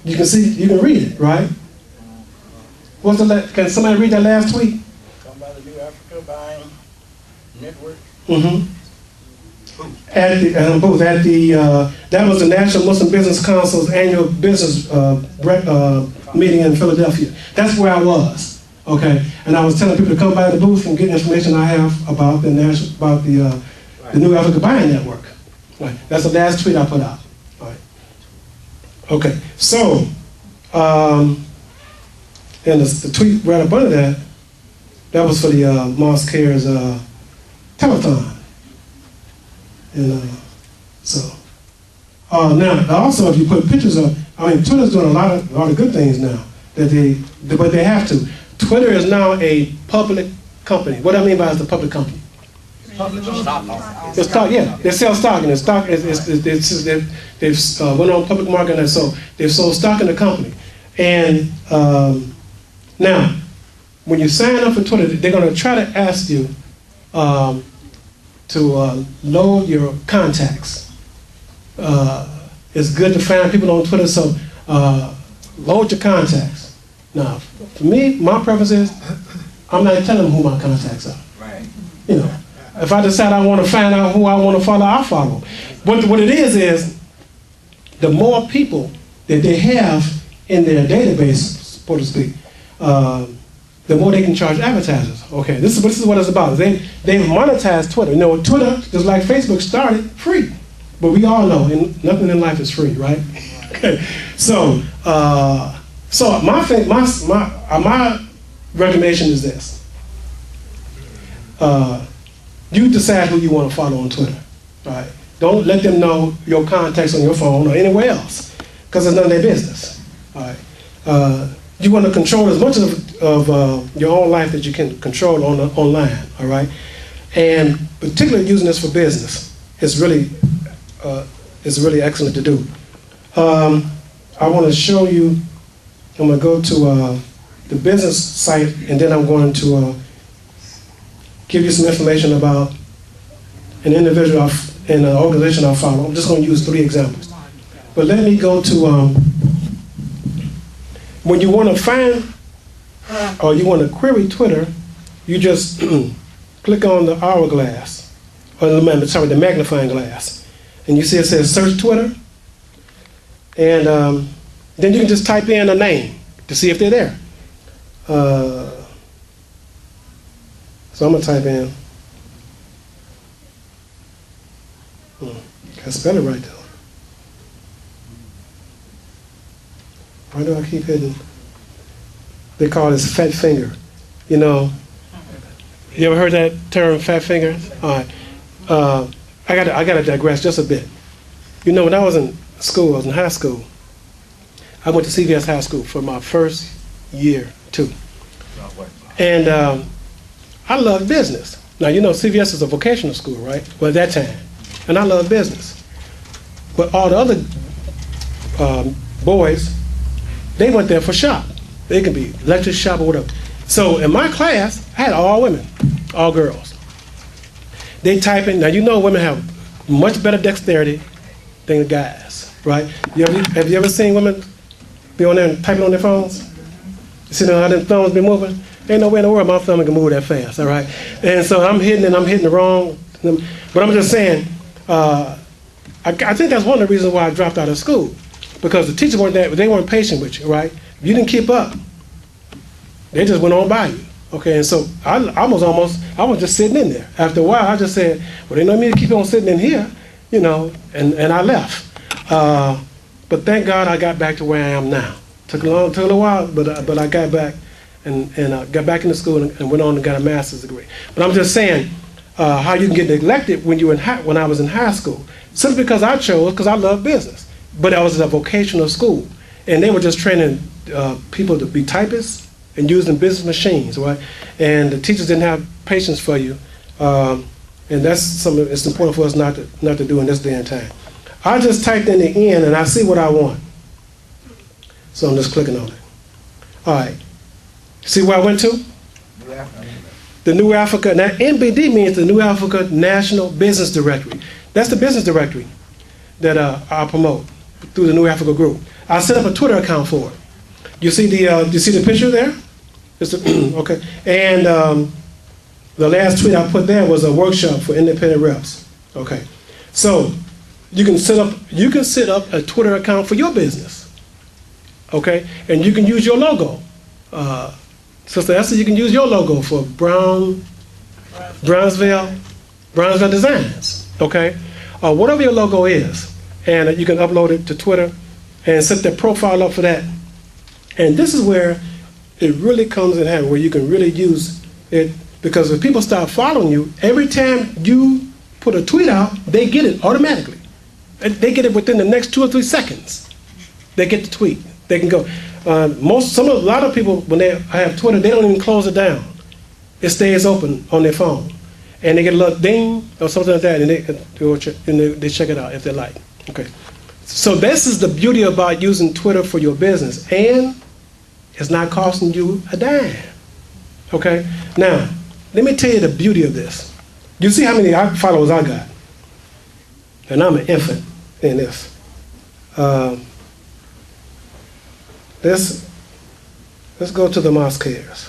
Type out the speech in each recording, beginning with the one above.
You can see, you can read it, right? What's can somebody read that last tweet? Talking about the New Africa buying network. At the booth, that was the National Muslim Business Council's annual business meeting in Philadelphia. That's where I was, okay? And I was telling people to come by the booth and get information I have about the New Africa Buying Network. Right. That's the last tweet I put out. All right. Okay, so, and the tweet right up under that was for the Mosque telethon. And now also if you put pictures up, Twitter's doing a lot of good things now but they have to. Twitter is now a public company. What I mean by it's a public company. It's stock, yeah. They sell stock, and the stock they've went on public market, and so they've sold stock in the company. And now, when you sign up for Twitter, they're going to try to ask you to load your contacts. It's good to find people on Twitter, so load your contacts. Now, for me, my preference is I'm not telling them who my contacts are. Right. You know, if I decide I want to find out who I want to follow, I'll follow. But what it is the more people that they have in their database, so to speak, the more they can charge advertisers. Okay, this is what it's about. They've monetized Twitter. You know, Twitter, just like Facebook, started free. But we all know nothing in life is free, right? Okay. So my recommendation is this. You decide who you want to follow on Twitter, right? Don't let them know your contacts on your phone or anywhere else, because it's none of their business, all right? You want to control as much of your own life that you can control online, all right? And particularly using this for business is really excellent to do. I want to show you, I'm going to go to the business site, and then I'm going to give you some information about an individual and an organization I follow. I'm just going to use 3 examples. But let me go to, when you want to find or you want to query Twitter, you just click on the hourglass, or the magnifying glass. And you see it says search Twitter. And then you can just type in a name to see if they're there. So I'm going to type in, can I spell it right though? Why do I keep hitting? They call this fat finger. You know, you ever heard that term, fat finger? All right. I gotta digress just a bit. You know, when I was in school, I was in high school. I went to CVS High School for my first year, too. And I loved business. Now, you know, CVS is a vocational school, right? Well, at that time. And I loved business. But all the other boys, they went there for shop. They could be electric shop or whatever. So in my class, I had all women, all girls. They type in. Now, you know women have much better dexterity than the guys, right? Have you ever seen women be on there and typing on their phones? You see how their thumbs be moving? Ain't no way in the world my thumb can move that fast, all right? And so I'm hitting the wrong, but I'm just saying, I think that's one of the reasons why I dropped out of school, because the teachers weren't patient with you, right? If you didn't keep up, they just went on by you, okay? And so I was just sitting in there. After a while, I just said, well, they know me to keep on sitting in here, you know, and I left. But thank God I got back to where I am now. Took a little while, but I got back and got back into school and went on and got a master's degree. But I'm just saying how you can get neglected when I was in high school, simply because I chose, because I love business. But I was at a vocational school, and they were just training people to be typists and using business machines, right? And the teachers didn't have patience for you, and that's something it's important for us not to do in this day and time. I just typed in the N and I see what I want. So I'm just clicking on it. All right. See where I went to? The New Africa. Now, NBD means the New Africa National Business Directory. That's the business directory that I promote. through the New Africa group. I set up a Twitter account for it. You see the picture there? Okay. And the last tweet I put there was a workshop for independent reps. Okay. So you can set up a Twitter account for your business. Okay, and you can use your logo. Sister Esther, you can use your logo for Brownsville Designs. Okay, whatever your logo is, and you can upload it to Twitter and set that profile up for that. And this is where it really comes in handy, where you can really use it, because if people start following you, every time you put a tweet out, they get it automatically. They get it within the next 2 or 3 seconds. They get the tweet. They can go. A lot of people, when they have Twitter, they don't even close it down. It stays open on their phone, and they get a little ding or something like that, and they check it out if they like. Okay. So this is the beauty about using Twitter for your business, and it's not costing you a dime. Okay. Now, let me tell you the beauty of this. You see how many followers I got, and I'm an infant in this. Let's go to the Mosqueers.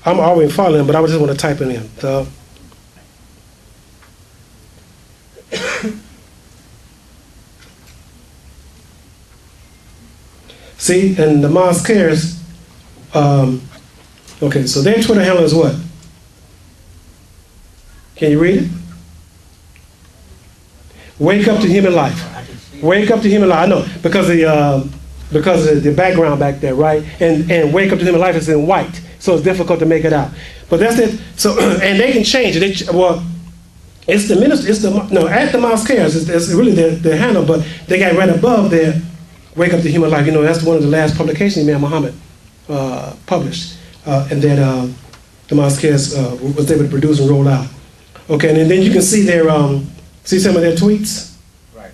I'm already following, but I just want to type it in. So, see, and the Mosqueers, okay, so their Twitter handle is what? Can you read it? Wake up to human life. Wake up to human life. I know, because of the background back there, right? And wake up to human life is in white, so it's difficult to make it out. But that's it. So, and they can change it. It's the minister. At the Mosqueers, it's really their handle, but they got right above there, wake up to human life. That's one of the last publications Imam Mohammed published, and that the Mosqueers was able to produce and roll out. Okay, and then you can see see some of their tweets. Right.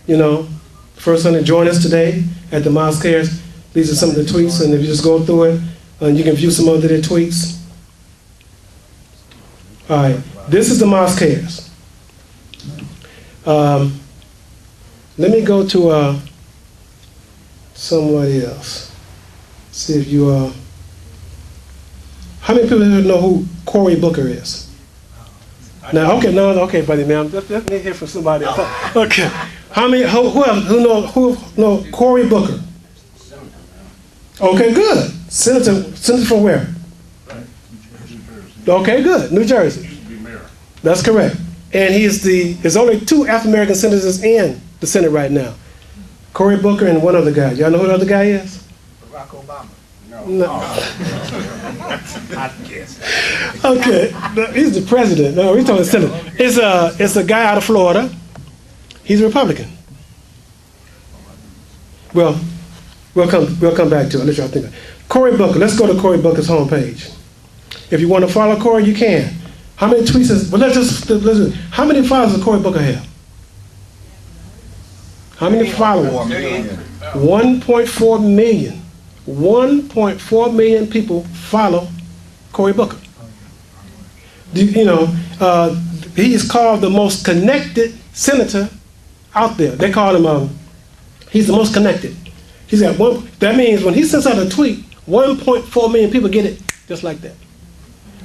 First one to join us today at the Mosqueers. These are some of the tweets, and if you just go through it, you can view some of their tweets. All right, this is the Mosqueers. Let me go to somebody else. See if you how many people know who Cory Booker is? Now, okay, buddy, man. Let me hear from somebody else. Okay, how many? Who know Cory Booker? Okay, good. Senator from where? Okay, good. New Jersey. That's correct. And there's only 2 African American senators in the Senate right now. Cory Booker and one other guy. Y'all know who the other guy is? Barack Obama. No. I guess. Okay, he's the president. No, we're talking Senate. It's a guy out of Florida. He's a Republican. Well, we'll come back to it. Let y'all think of it. Cory Booker. Let's go to Cory Booker's homepage. If you want to follow Cory, you can. How many tweets is? How many followers does Cory Booker have? How many followers? 1.4 million. 1.4 million people follow Cory Booker. He is called the most connected senator out there. They call him, he's the most connected. He's got that means when he sends out a tweet, 1.4 million people get it just like that.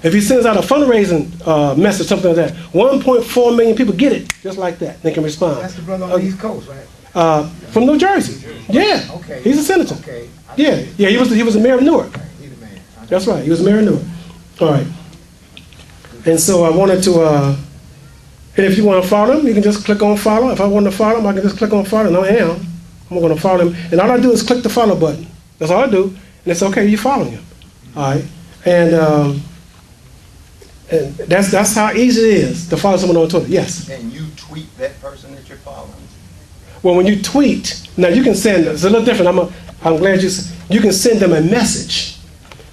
If he sends out a fundraising message, something like that, 1.4 million people get it just like that. They can respond. That's the brother on the East Coast, right? From New Jersey. Yeah. Okay. He's a senator. Okay. Yeah. He was a mayor of Newark. Okay. He's the man. That's right. He was mayor of Newark. All right. And so I wanted to, and if you want to follow him, you can just click on follow. If I want to follow him, I can just click on follow, and I am. I'm going to follow him. And all I do is click the follow button. That's all I do. And it's okay, you're following him. All right. And that's how easy it is to follow someone on Twitter. Yes? And you tweet that person that you're following? Well, when you tweet, now you can send, it's a little different. I'm glad you can send them a message.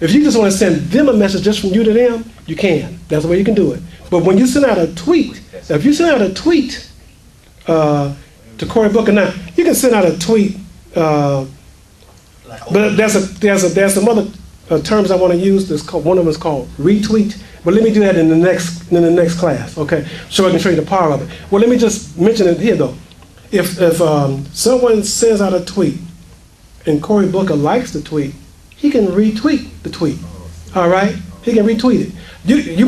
If you just want to send them a message just from you to them, you can. That's the way you can do it. But when you send out a tweet, if you send out a tweet to Cory Booker, now you can send out a tweet, but there's some other terms I want to use. One of them is called retweet. But let me do that in the next class, okay? So I can show you the power of it. Well, let me just mention it here though. if someone sends out a tweet and Cory Booker likes the tweet, he can retweet the tweet. All right, he can retweet it. You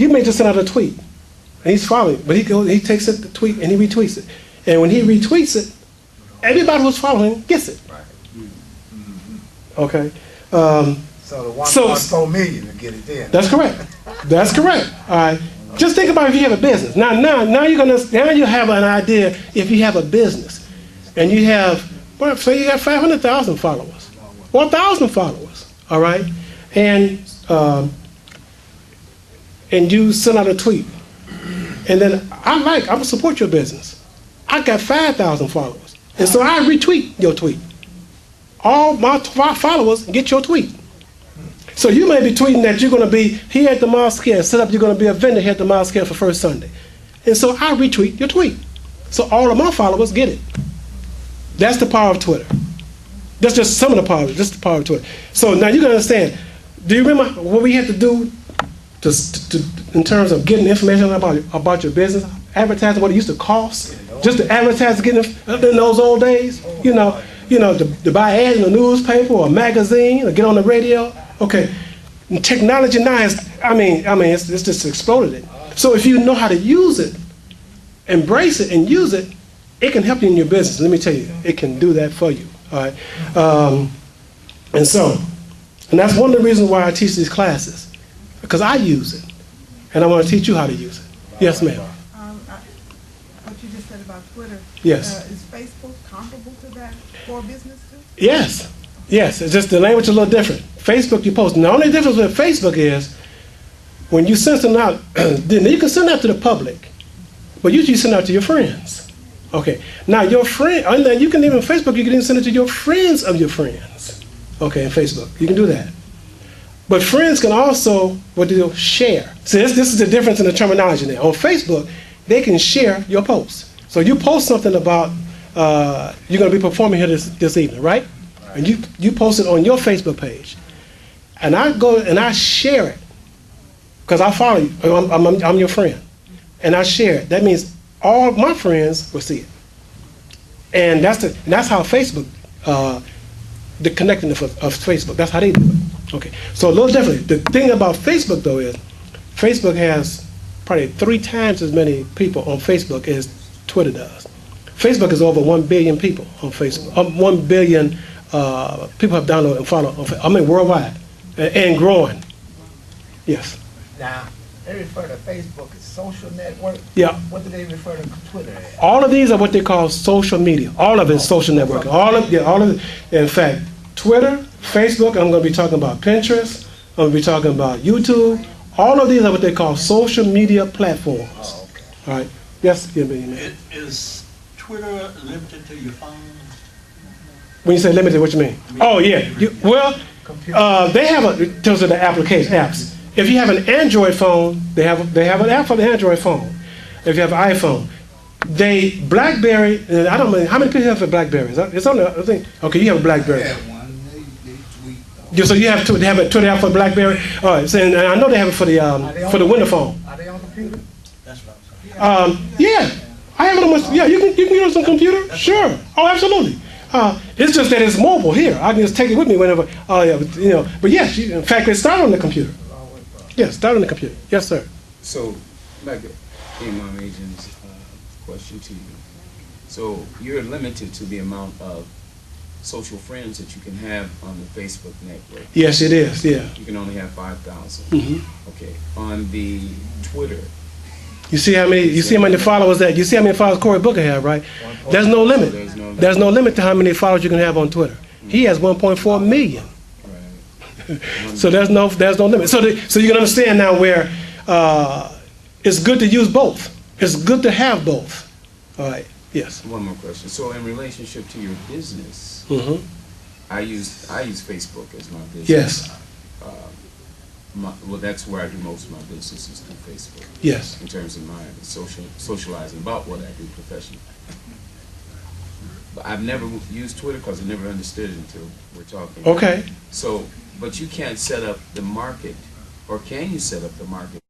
may just send out a tweet, and he's following, but he takes it, the tweet, and he retweets it. And when he retweets it, everybody who's following gets it. Okay. So the 1.4 million to get it then. That's correct. That's correct. All right. Just think about if you have a business. Now you have an idea if you have a business, and you have, well, say you have 500,000 followers, 1,000 followers. All right, and you send out a tweet, and then I'm gonna support your business. I got 5,000 followers, and so I retweet your tweet. All my followers get your tweet. So you may be tweeting that you're going to be here at the mosque here, set up you're going to be a vendor here at the mosque here for First Sunday. And so I retweet your tweet. So all of my followers get it. That's the power of Twitter. That's just some of the power, just the power of Twitter. So now you can understand, do you remember what we had to do to in terms of getting information about your business, advertising, what it used to cost, just to advertise in those old days, to buy ads in a newspaper or a magazine or get on the radio. Okay, and technology now it's just exploded it. So if you know how to use it, embrace it and use it, it can help you in your business. Let me tell you, it can do that for you. All right, and that's one of the reasons why I teach these classes, because I use it, and I want to teach you how to use it. Yes, ma'am. What you just said about Twitter. Yes. Is Facebook comparable to that for business too? Yes. Yes, it's just the language is a little different. Facebook, you post. The only difference with Facebook is when you send something out, then you can send out to the public, but usually you send out to your friends. Okay, now your friend, and then you can even Facebook, you can even send it to your friends of your friends. Okay, in Facebook, you can do that. But friends can also, share. So this is the difference in the terminology there. On Facebook, they can share your post. So you post something about you're going to be performing here this evening, right? And you post it on your Facebook page, and I go and I share it because I follow you. I'm your friend, and I share it. That means all my friends will see it, and that's how Facebook, the connectedness of Facebook. That's how they do it. Okay, so a little differently. The thing about Facebook though is, Facebook has probably 3 times as many people on Facebook as Twitter does. Facebook is over 1 billion people on Facebook. 1 billion. People have downloaded and followed, worldwide, and growing. Yes. Now, they refer to Facebook as social network. Yeah. What do they refer to Twitter as? All of these are what they call social media. All of it is social networking. All of it. In fact, Twitter, Facebook, I'm going to be talking about Pinterest, I'm going to be talking about YouTube. All of these are what they call social media platforms. Oh, okay. All right. Yes, yeah, man. Is Twitter limited to your phone? When you say limited, what you mean? Oh, yeah. They have in terms of the application apps. If you have an Android phone, they have an app for the Android phone. If you have an iPhone, BlackBerry. I don't know how many people have a BlackBerry. It's on the thing. Okay, you have a BlackBerry. So you have they have a Twitter app for BlackBerry. All right. So, and I know they have it for the Windows phone. Are they on computer? That's what I'm saying. Yeah, I have it on my. Yeah, you can get it on some computer. Sure. Oh, absolutely. It's just that it's mobile here. I can just take it with me whenever. Oh yeah, but yes, in fact, it started on the computer. Yes, start on the computer. Yes, sir. So, like Imam agent's question to you. So you're limited to the amount of social friends that you can have on the Facebook network. Yes, it is. Yeah. You can only have 5,000. Mm-hmm. Okay. On the Twitter. You see how many followers that? You see how many followers Cory Booker have, right? There's no limit. There's no limit to how many followers you can have on Twitter. He has 1.4 million. Right. So there's no limit. So you can understand now where it's good to use both. It's good to have both. All right. Yes. One more question. So in relationship to your business, Mm-hmm. I use Facebook as my business. Yes. Well, that's where I do most of my business is through Facebook. Yes. In terms of my socializing about what I do professionally. But I've never used Twitter because I never understood it until we're talking. Okay. So, but you can't set up the market, or can you set up the market